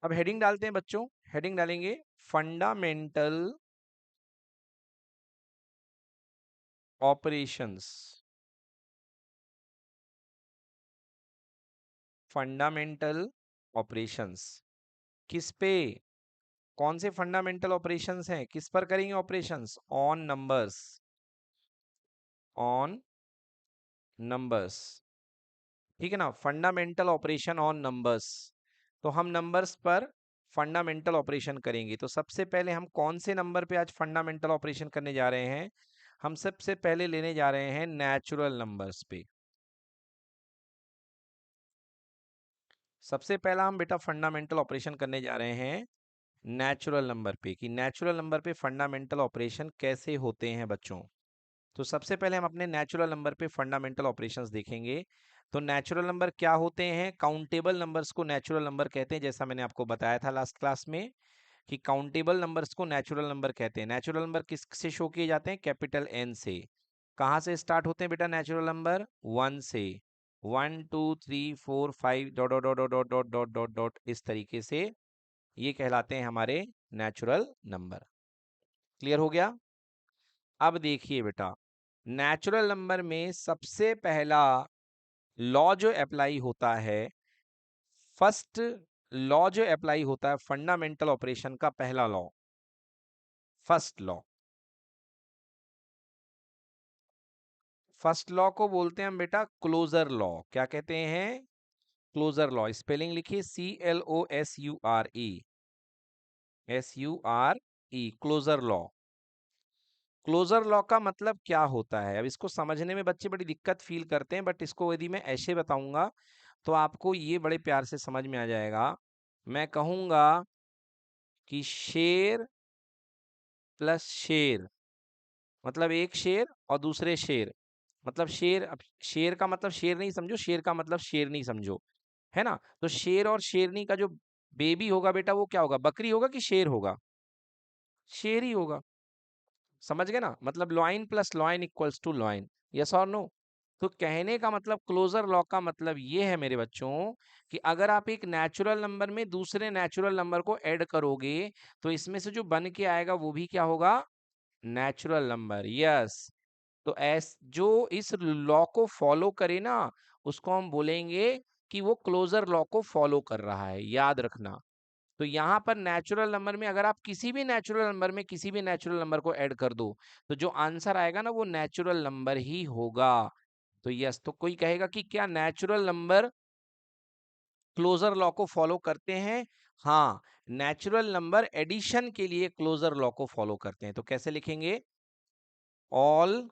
अब हेडिंग डालते हैं बच्चों, हेडिंग डालेंगे फंडामेंटल ऑपरेशंस। फंडामेंटल ऑपरेशंस किस पे, कौन से फंडामेंटल ऑपरेशंस हैं, किस पर करेंगे operations? On numbers, on numbers, ठीक है ना, फंडामेंटल ऑपरेशन ऑन नंबर्स। तो हम नंबर्स पर फंडामेंटल ऑपरेशन करेंगे। तो सबसे पहले हम कौन से नंबर पे आज फंडामेंटल ऑपरेशन करने जा रहे हैं? हम सबसे पहले लेने जा रहे हैं नेचुरल नंबर्स पे। सबसे पहला हम बेटा फंडामेंटल ऑपरेशन करने जा रहे हैं नेचुरल नंबर पे, कि नेचुरल नंबर पे फंडामेंटल ऑपरेशन कैसे होते हैं बच्चों। तो सबसे पहले हम अपने नेचुरल नंबर पे फंडामेंटल ऑपरेशंस देखेंगे। तो नेचुरल नंबर क्या होते हैं? काउंटेबल नंबर्स को नेचुरल नंबर कहते हैं, जैसा मैंने आपको बताया था लास्ट क्लास में कि काउंटेबल नंबर्स को नेचुरल नंबर कहते हैं। नेचुरल नंबर किस से शो किए जाते हैं? कैपिटल एन से। कहाँ से स्टार्ट होते हैं बेटा नेचुरल नंबर? वन से। 1 2 3 4 5 dot dot dot dot dot dot dot dot इस तरीके से ये कहलाते हैं हमारे नेचुरल नंबर। क्लियर हो गया? अब देखिए बेटा, नेचुरल नंबर में सबसे पहला लॉ जो अप्लाई होता है, फर्स्ट लॉ जो अप्लाई होता है फंडामेंटल ऑपरेशन का, पहला law, first law, first law को बोलते हैं हम बेटा क्लोजर लॉ। क्या कहते हैं? Closure law. स्पेलिंग लिखिए CLOSURE, closure law. Closure law का मतलब क्या होता है? अब इसको समझने में बच्चे बड़ी दिक्कत फील करते हैं, बट इसको यदि मैं ऐसे बताऊंगा तो आपको ये बड़े प्यार से समझ में आ जाएगा। मैं कहूंगा कि शेर प्लस शेर मतलब एक शेर और दूसरे शेर, मतलब शेर, अब शेर का मतलब शेर नहीं समझो, शेर का मतलब शेर नहीं समझो, है ना? तो शेर और शेरनी का जो बेबी होगा बेटा वो क्या होगा? बकरी होगा कि शेर होगा? शेर ही होगा। समझ गए ना? मतलब line plus line equals to line. Yes और नो? तो कहने का मतलब क्लोजर लॉ का मतलब ये है मेरे बच्चों कि अगर आप एक नेचुरल नंबर में दूसरे नेचुरल नंबर को ऐड करोगे तो इसमें से जो बन के आएगा वो भी क्या होगा? Natural number. यस। तो ऐस जो इस लॉ को फॉलो करे ना उसको हम बोलेंगे कि वो क्लोजर लॉ को फॉलो कर रहा है, याद रखना। तो यहाँ पर नेचुरल नंबर में अगर आप किसी भी नेचुरल नंबर में किसी भी नेचुरल नंबर को ऐड कर दो तो जो आंसर आएगा ना वो नेचुरल नंबर ही होगा। तो यस, तो कोई कहेगा कि क्या नेचुरल नंबर क्लोजर लॉ को फॉलो करते हैं? हाँ, नेचुरल नंबर एडिशन के लिए क्लोजर लॉ को फॉलो करते हैं। तो कैसे लिखेंगे? All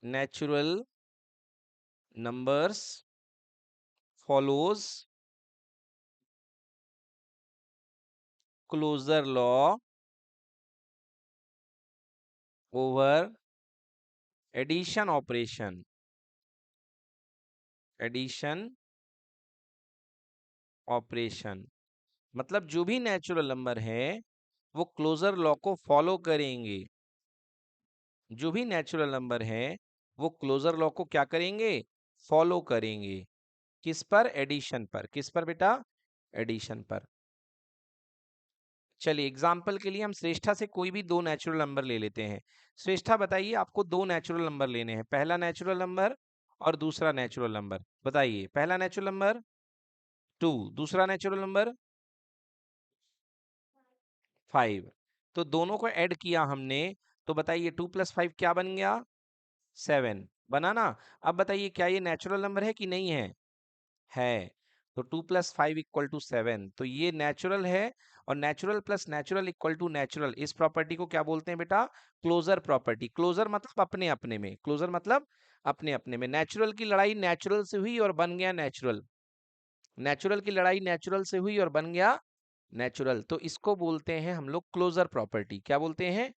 natural numbers follows closure law over addition operation, addition operation. मतलब जो भी नेचुरल नंबर है वो क्लोजर लॉ को फॉलो करेंगे। जो भी नेचुरल नंबर है वो क्लोजर लॉ को क्या करेंगे? फॉलो करेंगे। किस पर? एडिशन पर। किस पर बेटा? एडिशन पर। चलिए एग्जाम्पल के लिए हम श्रेष्ठा से कोई भी दो नेचुरल नंबर ले लेते हैं। श्रेष्ठा बताइए, आपको दो नेचुरल नंबर लेने हैं, पहला नेचुरल नंबर और दूसरा नेचुरल नंबर। बताइए, पहला नेचुरल नंबर 2, दूसरा नेचुरल नंबर 5। तो दोनों को ऐड किया हमने, तो बताइए 2 + 5 क्या बन गया? 7 बना ना? अब बताइए क्या ये नेचुरल नंबर है कि नहीं है? है। तो 2 + 5 = 7, तो ये नेचुरल है। और natural plus natural equal to natural, इस प्रॉपर्टी को क्या बोलते हैं बेटा? Closure property. क्लोजर मतलब अपने अपने में, क्लोजर मतलब अपने अपने में। नेचुरल की लड़ाई नेचुरल से हुई और बन गया नेचुरल, नेचुरल की लड़ाई नेचुरल से हुई और बन गया नेचुरल। तो इसको बोलते हैं हम लोग क्लोजर प्रॉपर्टी। क्या बोलते हैं?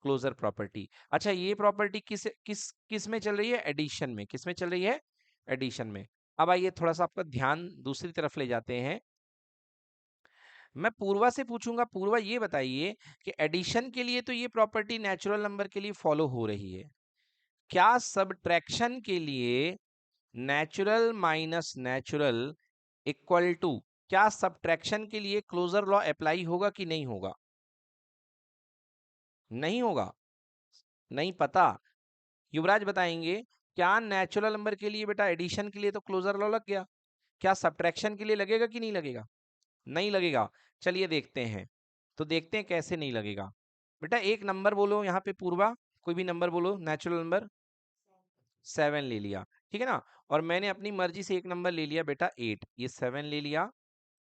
Closure property. अच्छा, ये प्रॉपर्टी किस किस किस में चल रही है? एडिशन में। किस में चल रही है? एडिशन में। अब आइए थोड़ा सा आपका ध्यान दूसरी तरफ ले जाते हैं। मैं पूर्वा से पूछूंगा, पूर्वा ये बताइए कि एडिशन के लिए तो ये प्रॉपर्टी नेचुरल नंबर के लिए फॉलो हो रही है, क्या सबट्रैक्शन के लिए natural minus natural equal to क्या सब्ट्रैक्शन के लिए क्लोजर लॉ अप्लाई होगा कि नहीं होगा? नहीं होगा, नहीं पता। युवराज बताएंगे। क्या नेचुरल नंबर के लिए बेटा एडिशन के लिए तो क्लोजर लॉ लग गया, क्या सब्ट्रैक्शन के लिए लगेगा कि नहीं लगेगा? नहीं लगेगा। चलिए देखते हैं, तो देखते हैं कैसे नहीं लगेगा। बेटा एक नंबर बोलो यहाँ पे पूर्वा, कोई भी नंबर बोलो, नेचुरल नंबर। 7 ले लिया, ठीक है ना। और मैंने अपनी मर्जी से एक नंबर ले लिया बेटा 8, ये 7 ले लिया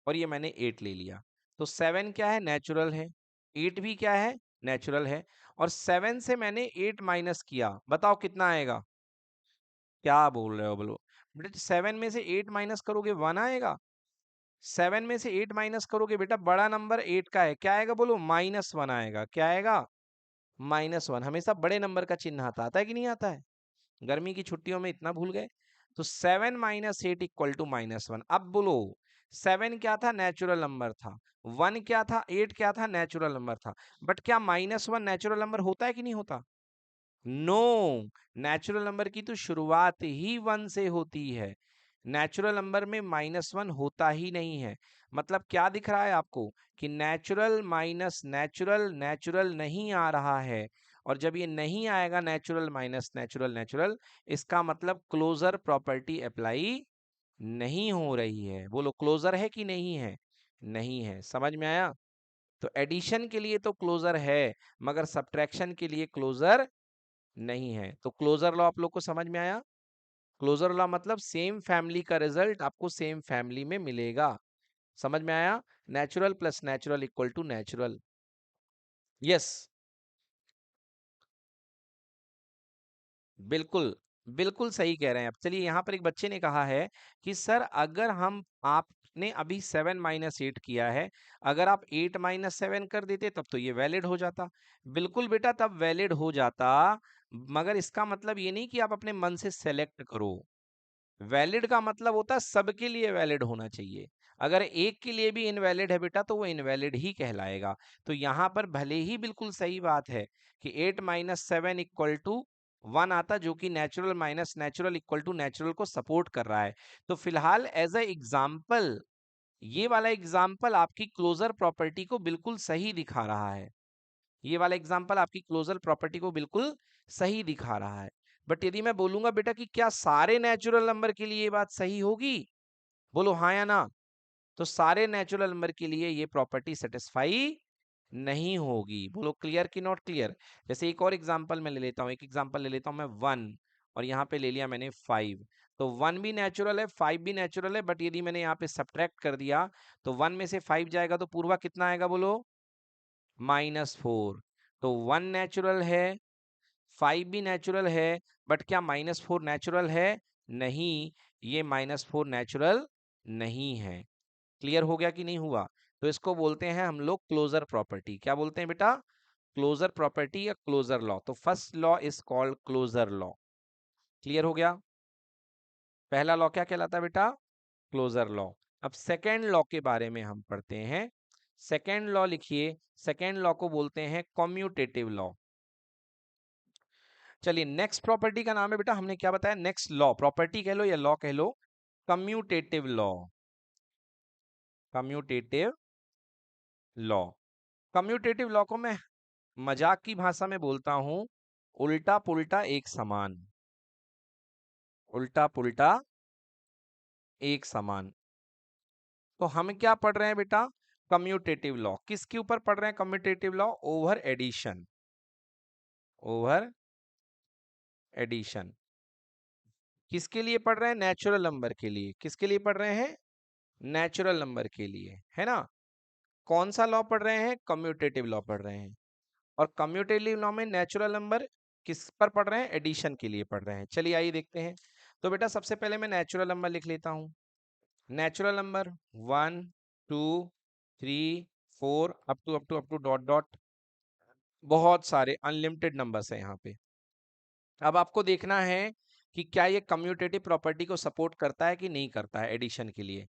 और ये मैंने 8 ले लिया। तो 7 क्या है? नेचुरल है। 8 भी क्या है? नेचुरल है। और 7 से मैंने 8 माइनस किया, बताओ कितना आएगा? क्या बोल रहे हो बोलो? बेटा 7 में से 8 माइनस करोगे 1 आएगा। 7 में से 8 माइनस करोगे बेटा, बड़ा नंबर 8 का है, क्या आएगा बोलो? -1 आएगा। क्या आएगा? -1। हमेशा बड़े नंबर का चिन्ह आता है कि नहीं आता है? गर्मी की छुट्टियों में इतना भूल गए? तो 7 - 8 इक्वल टू -1। अब बोलो 7 क्या था? नेचुरल नंबर था। 1 क्या था? 8 क्या था? नेचुरल नंबर था। बट क्या -1 नेचुरल नंबर होता है कि नहीं होता? नो, नेचुरल नंबर की तो शुरुआत ही 1 से होती है। नेचुरल नंबर में -1 होता ही नहीं है। मतलब क्या दिख रहा है आपको कि नेचुरल माइनस नेचुरल नेचुरल नहीं आ रहा है। और जब ये नहीं आएगा नेचुरल माइनस नेचुरल नेचुरल, इसका मतलब क्लोजर प्रॉपर्टी अप्लाई नहीं हो रही है। बोलो क्लोजर है कि नहीं है? नहीं है। समझ में आया? तो एडिशन के लिए तो क्लोजर है, मगर सब्ट्रैक्शन के लिए क्लोजर नहीं है। तो क्लोजर लॉ आप लोग को समझ में आया? क्लोजर लॉ मतलब सेम फैमिली का रिजल्ट आपको सेम फैमिली में मिलेगा। समझ में आया? Natural plus natural equal to natural. Yes, बिल्कुल, बिल्कुल सही कह रहे हैं आप। चलिए यहाँ पर एक बच्चे ने कहा है कि सर अगर हम आपने अभी 7 - 8 किया है, अगर आप 8 - 7 कर देते तब तो ये वैलिड हो जाता। बिल्कुल बेटा तब वैलिड हो जाता, मगर इसका मतलब ये नहीं कि आप अपने मन से सेलेक्ट करो। वैलिड का मतलब होता है सबके लिए वैलिड होना चाहिए। अगर एक के लिए भी इनवैलिड है बेटा तो वो इनवैलिड ही कहलाएगा। तो यहाँ पर भले ही बिल्कुल सही बात है कि 8 - 7 इक्वल टू 1 आता, जो कि natural minus natural equal to natural को सपोर्ट कर रहा है। तो फिलहाल एज अ एग्जाम्पल, ये वाला एग्जाम्पल आपकी क्लोजर प्रॉपर्टी को बिल्कुल सही दिखा रहा है। ये वाला एग्जाम्पल आपकी क्लोजर प्रॉपर्टी को बिल्कुल सही दिखा रहा है। बट यदि मैं बोलूंगा बेटा कि क्या सारे नेचुरल नंबर के लिए ये बात सही होगी, बोलो हाँ या ना। तो सारे नेचुरल नंबर के लिए ये प्रॉपर्टी सेटिस्फाई नहीं होगी। बोलो क्लियर कि नॉट क्लियर? जैसे एक और एग्जांपल मैं ले लेता हूँ, एक एग्जांपल ले लेता हूँ मैं 1, और यहाँ पे ले लिया मैंने 5। तो 1 भी नेचुरल है, 5 भी नेचुरल है, बट यदि मैंने यहाँ पे सब्ट्रैक्ट कर दिया तो 1 में से 5 जाएगा तो पूर्वा कितना आएगा बोलो? -4। तो 1 नेचुरल है, 5 भी नेचुरल है, बट क्या -4 नेचुरल है? नहीं, ये -4 नेचुरल नहीं है। क्लियर हो गया कि नहीं हुआ? तो इसको बोलते हैं हम लोग क्लोजर प्रॉपर्टी। क्या बोलते हैं बेटा? क्लोजर प्रॉपर्टी या क्लोजर लॉ। तो first law is called closure law. Clear हो गया? पहला लॉ क्या कहलाता है बेटा? Closure law. अब सेकेंड लॉ के बारे में हम पढ़ते हैं। सेकेंड लॉ लिखिए। सेकेंड लॉ को बोलते हैं कॉम्यूटेटिव लॉ। चलिए नेक्स्ट प्रॉपर्टी का नाम है बेटा, हमने क्या बताया? नेक्स्ट लॉ, प्रॉपर्टी कह लो या लॉ कह लो, commutative law. Commutative law. Commutative law को मैं मजाक की भाषा में बोलता हूं उल्टा पुल्टा एक समान। उल्टा पुल्टा एक समान। तो हम क्या पढ़ रहे हैं बेटा? Commutative law. किसके ऊपर पढ़ रहे हैं commutative law? Over addition. Over addition. किसके लिए पढ़ रहे हैं? नेचुरल नंबर के लिए। किसके लिए पढ़ रहे हैं? नेचुरल नंबर के लिए, है ना। कौन सा लॉ पढ़ रहे हैं? कम्यूटेटिव लॉ पढ़ रहे हैं। और कम्यूटेटिव लॉ में नेचुरल नंबर किस पर पढ़ रहे हैं? एडिशन के लिए पढ़ रहे हैं। चलिए आइए देखते हैं। तो बेटा सबसे पहले मैं नेचुरल नंबर लिख लेता हूं। Natural number 1 2 3 4 up to dot dot, बहुत सारे अनलिमिटेड नंबर्स है यहाँ पे। अब आपको देखना है कि क्या ये कम्यूटेटिव प्रॉपर्टी को सपोर्ट करता है कि नहीं करता है एडिशन के लिए।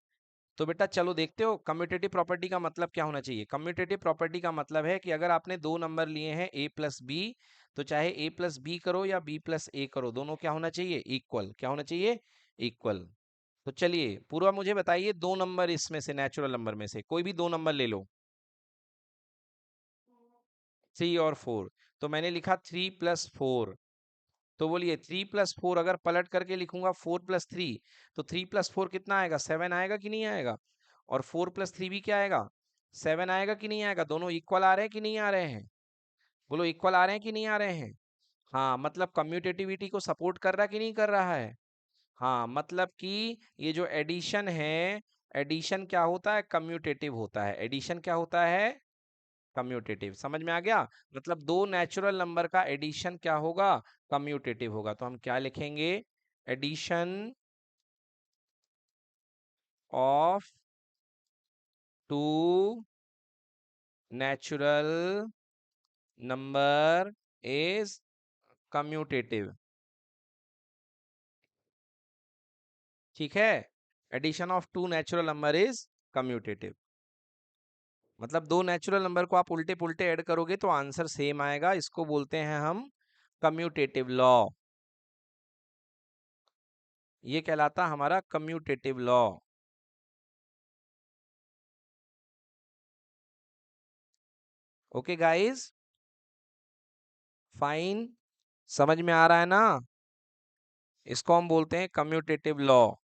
तो बेटा चलो देखते हो कम्यूटेटिव प्रॉपर्टी का मतलब क्या होना चाहिए। कम्यूटेटिव प्रॉपर्टी का मतलब है कि अगर आपने दो नंबर लिए हैं a प्लस बी, तो चाहे a प्लस बी करो या b प्लस ए करो, दोनों क्या होना चाहिए? इक्वल। क्या होना चाहिए? इक्वल। तो चलिए पूर्वा मुझे बताइए, दो नंबर इसमें से, नेचुरल नंबर में से कोई भी दो नंबर ले लो, 3 और 4। तो मैंने लिखा 3+4। तो बोलिए 3+4 अगर पलट करके लिखूंगा 4+3, तो 3+4 कितना आएगा, 7 आएगा कि नहीं आएगा। और 4+3 भी क्या आएगा, 7 आएगा कि नहीं आएगा। दोनों इक्वल आ रहे हैं कि नहीं आ रहे हैं, बोलो इक्वल आ रहे हैं कि नहीं आ रहे हैं। हाँ मतलब कम्यूटेटिविटी को सपोर्ट कर रहा है कि नहीं कर रहा है। हाँ मतलब कि ये जो एडिशन है, एडिशन क्या होता है, कम्यूटेटिव होता है। एडिशन क्या होता है, कम्यूटेटिव। समझ में आ गया। मतलब दो नेचुरल नंबर का एडिशन क्या होगा, कम्यूटेटिव होगा। तो हम क्या लिखेंगे, addition of two natural number is commutative. ठीक है, addition of two natural number is commutative. मतलब दो नेचुरल नंबर को आप उल्टे पुल्टे ऐड करोगे तो आंसर सेम आएगा। इसको बोलते हैं हम कम्यूटेटिव लॉ। ये कहलाता हमारा commutative law. Okay guys, fine, समझ में आ रहा है ना। इसको हम बोलते हैं कम्यूटेटिव लॉ।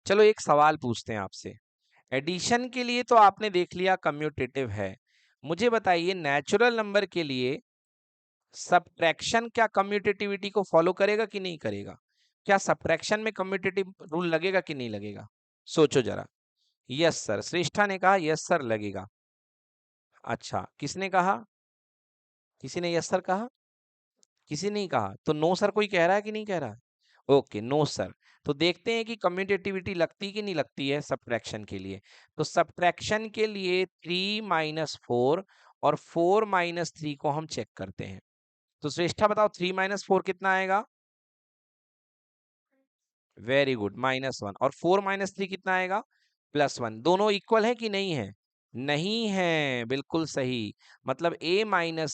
चलो एक सवाल पूछते हैं आपसे। एडिशन के लिए तो आपने देख लिया कम्यूटेटिव है, मुझे बताइए नेचुरल नंबर के लिए सब्ट्रैक्शन क्या कम्यूटेटिविटी को फॉलो करेगा कि नहीं करेगा। क्या सब्ट्रैक्शन में कम्यूटेटिव रूल लगेगा कि नहीं लगेगा, सोचो जरा। यस सर, श्रेष्ठा ने कहा यस सर लगेगा। अच्छा किसने कहा, किसी ने यस सर कहा, किसी ने नहीं कहा, तो नो सर कोई कह रहा है कि नहीं कह रहा है। Okay no sir. तो देखते हैं कि कम्यूटेटिविटी लगती कि नहीं लगती है सब्ट्रैक्शन के लिए। तो सब्ट्रैक्शन के लिए 3 - 4 और 4 - 3 को हम चेक करते हैं। तो श्रेष्ठा बताओ 3 - 4 कितना आएगा। Very good, -1। और 4 - 3 कितना आएगा, +1। दोनों इक्वल है कि नहीं है, नहीं है, बिल्कुल सही। मतलब a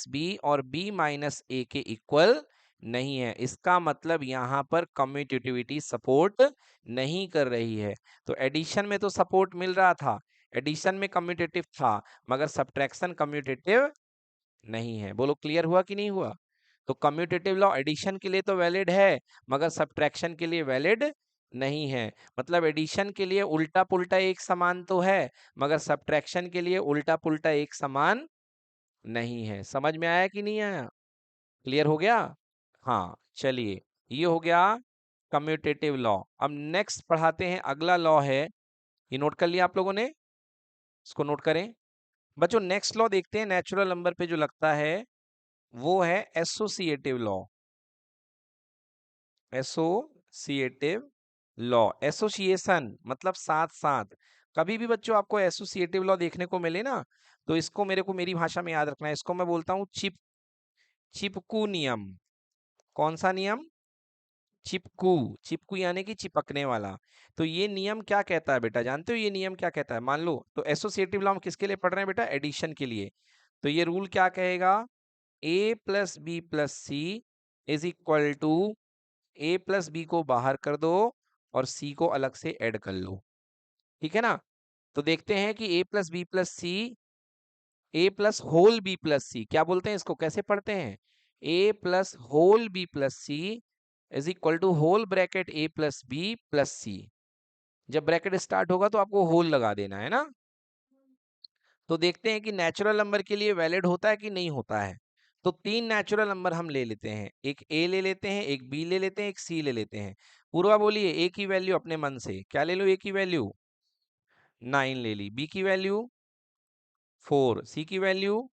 - b और b - a के इक्वल नहीं है। इसका मतलब यहाँ पर कम्यूटेटिविटी सपोर्ट नहीं कर रही है। तो एडिशन में तो सपोर्ट मिल रहा था, एडिशन में कम्यूटेटिव था, मगर सब्ट्रैक्शन कम्यूटेटिव नहीं है। बोलो क्लियर हुआ कि नहीं हुआ। तो कम्यूटेटिव लॉ एडिशन के लिए तो वैलिड है, मगर सब्ट्रैक्शन के लिए वैलिड नहीं है। मतलब एडिशन के लिए उल्टा पुल्टा एक समान तो है, मगर सब्ट्रैक्शन के लिए उल्टा पुल्टा एक समान नहीं है। समझ में आया कि नहीं आया, क्लियर हो गया। हाँ चलिए, ये हो गया कम्यूटेटिव लॉ। अब नेक्स्ट पढ़ाते हैं, अगला लॉ है, ये नोट कर लिया आप लोगों ने, इसको नोट करें बच्चों। नेक्स्ट लॉ देखते हैं नेचुरल नंबर पे जो लगता है, वो है associative law. Associative law, association मतलब साथ साथ। कभी भी बच्चों आपको एसोसिएटिव लॉ देखने को मिले ना, तो इसको मेरे को मेरी भाषा में याद रखना है। इसको मैं बोलता हूँ चिपकू नियम। कौन सा नियम, चिपकू। चिपकू यानी कि चिपकने वाला। तो ये नियम क्या कहता है बेटा, जानते हो ये नियम क्या कहता है। मान लो, तो एसोसिएटिव लॉ हम किसके लिए पढ़ रहे हैं बेटा, एडिशन के लिए। तो ये रूल क्या कहेगा, a+b+c is equal to, a+b को बाहर कर दो और c को अलग से ऐड कर लो। ठीक है ना। तो देखते हैं कि a+b+c, a+b+c क्या बोलते हैं इसको, कैसे पढ़ते हैं, a+b+c is equal to whole bracket a+b+c। जब ब्रैकेट स्टार्ट होगा तो आपको होल लगा देना है ना। तो देखते हैं कि नेचुरल नंबर के लिए वैलिड होता है कि नहीं होता है। तो तीन नेचुरल नंबर हम ले लेते हैं, एक ए ले लेते हैं, एक बी ले लेते हैं, एक सी ले लेते हैं। पूर्वा बोलिए ए की वैल्यू अपने मन से क्या ले लो, ए की वैल्यू 9 ले ली, बी की वैल्यू 4, सी की वैल्यू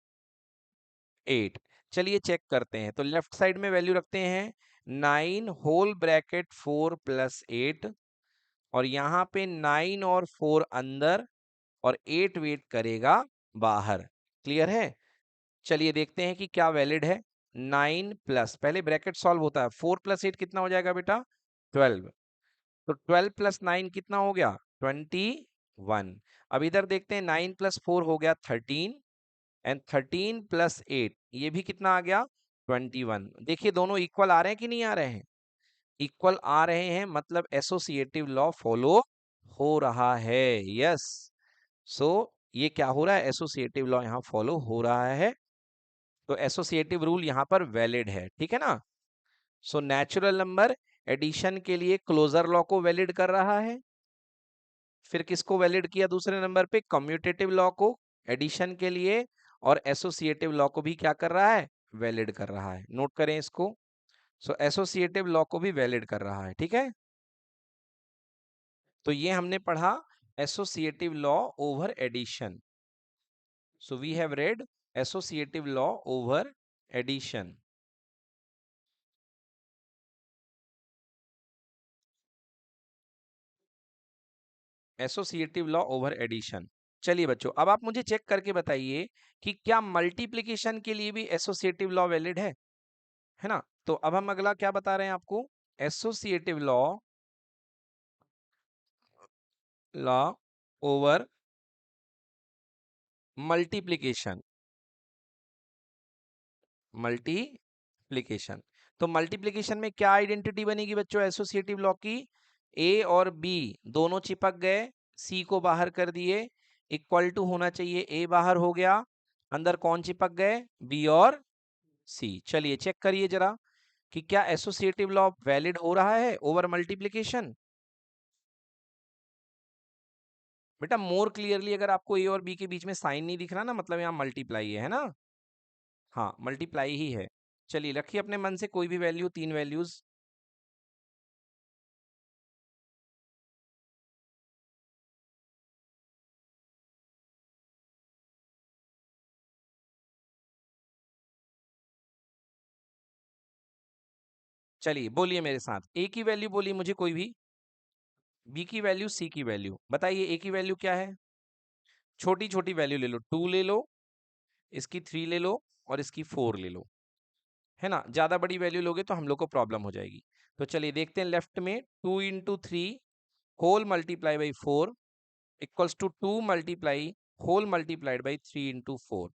8। चलिए चेक करते हैं। तो लेफ्ट साइड में वैल्यू रखते हैं 9 होल ब्रैकेट 4+8, और यहाँ पे 9 और 4 अंदर और 8 वेट करेगा बाहर। क्लियर है। चलिए देखते हैं कि क्या वैलिड है। 9 प्लस, पहले ब्रैकेट सॉल्व होता है, 4+8 कितना हो जाएगा बेटा, 12। तो 12+9 कितना हो गया, 21। अब इधर देखते हैं, 9+4 हो गया 13, एंड 13+8 ये भी कितना आ गया, 21। देखिए दोनों इक्वल आ रहे हैं कि नहीं आ रहे हैं। इक्वल आ रहे हैं मतलब एसोसिएटिव लॉ फॉलो हो रहा है। यस, सो ये क्या हो रहा है, एसोसिएटिव लॉ यहाँ फॉलो हो रहा है, तो एसोसिएटिव रूल यहाँ पर वैलिड है, ठीक है ना। सो नेचुरल नंबर एडिशन के लिए क्लोजर लॉ को वैलिड कर रहा है, फिर किसको वैलिड किया दूसरे नंबर पे, कम्यूटेटिव लॉ को एडिशन के लिए, और एसोसिएटिव लॉ को भी क्या कर रहा है, वैलिड कर रहा है। नोट करें इसको। सो एसोसिएटिव लॉ को भी वैलिड कर रहा है, ठीक है। तो ये हमने पढ़ा associative law over addition. So we have read associative law over addition. Associative law over addition. चलिए बच्चों, अब आप मुझे चेक करके बताइए कि क्या मल्टीप्लिकेशन के लिए भी एसोसिएटिव लॉ वैलिड है ना। तो अब हम अगला क्या बता रहे हैं आपको, associative law over multiplication. Multiplication, तो मल्टीप्लिकेशन में क्या आइडेंटिटी बनेगी बच्चों एसोसिएटिव लॉ की, ए और बी दोनों चिपक गए, सी को बाहर कर दिए, इक्वल टू होना चाहिए, ए बाहर हो गया, अंदर कौन चिपक गए, बी और सी। चलिए चेक करिए जरा कि क्या एसोसिएटिव लॉ वैलिड हो रहा है ओवर मल्टीप्लिकेशन। बेटा मोर क्लियरली, अगर आपको ए और बी के बीच में साइन नहीं दिख रहा ना, मतलब यहाँ मल्टीप्लाई है ना। हाँ मल्टीप्लाई ही है। चलिए रखिए अपने मन से कोई भी वैल्यू, तीन वैल्यूज। चलिए बोलिए मेरे साथ, ए की वैल्यू बोलिए मुझे कोई भी, बी की वैल्यू, सी की वैल्यू बताइए। ए की वैल्यू क्या है, छोटी छोटी वैल्यू ले लो, 2 ले लो, इसकी 3 ले लो, और इसकी 4 ले लो, है ना। ज्यादा बड़ी वैल्यू लोगे तो हम लोग को प्रॉब्लम हो जाएगी। तो चलिए देखते हैं, लेफ्ट में 2 × 3 whole multiply by 4 equals to 2 multiply whole multiplied by 3 × 4।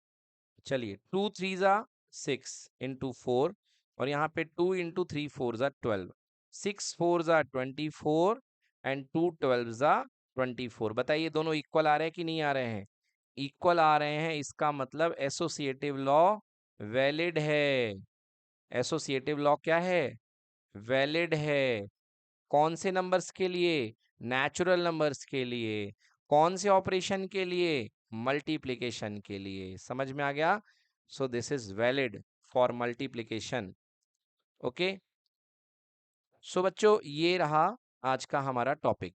चलिए 2 3 जा 6 × 4, और यहाँ पे 2 × 3 4 जा 12, 6 4 जा 24, एंड 2 12 जा 24। बताइए दोनों इक्वल आ रहे हैं कि नहीं आ रहे हैं, इक्वल आ रहे हैं, इसका मतलब एसोसिएटिव लॉ वैलिड है। एसोसिएटिव लॉ क्या है, वैलिड है। कौन से नंबर्स के लिए, नेचुरल नंबर्स के लिए। कौन से ऑपरेशन के लिए, मल्टीप्लिकेशन के लिए। समझ में आ गया। So this is valid for multiplication. Okay, so बच्चों ये रहा आज का हमारा टॉपिक।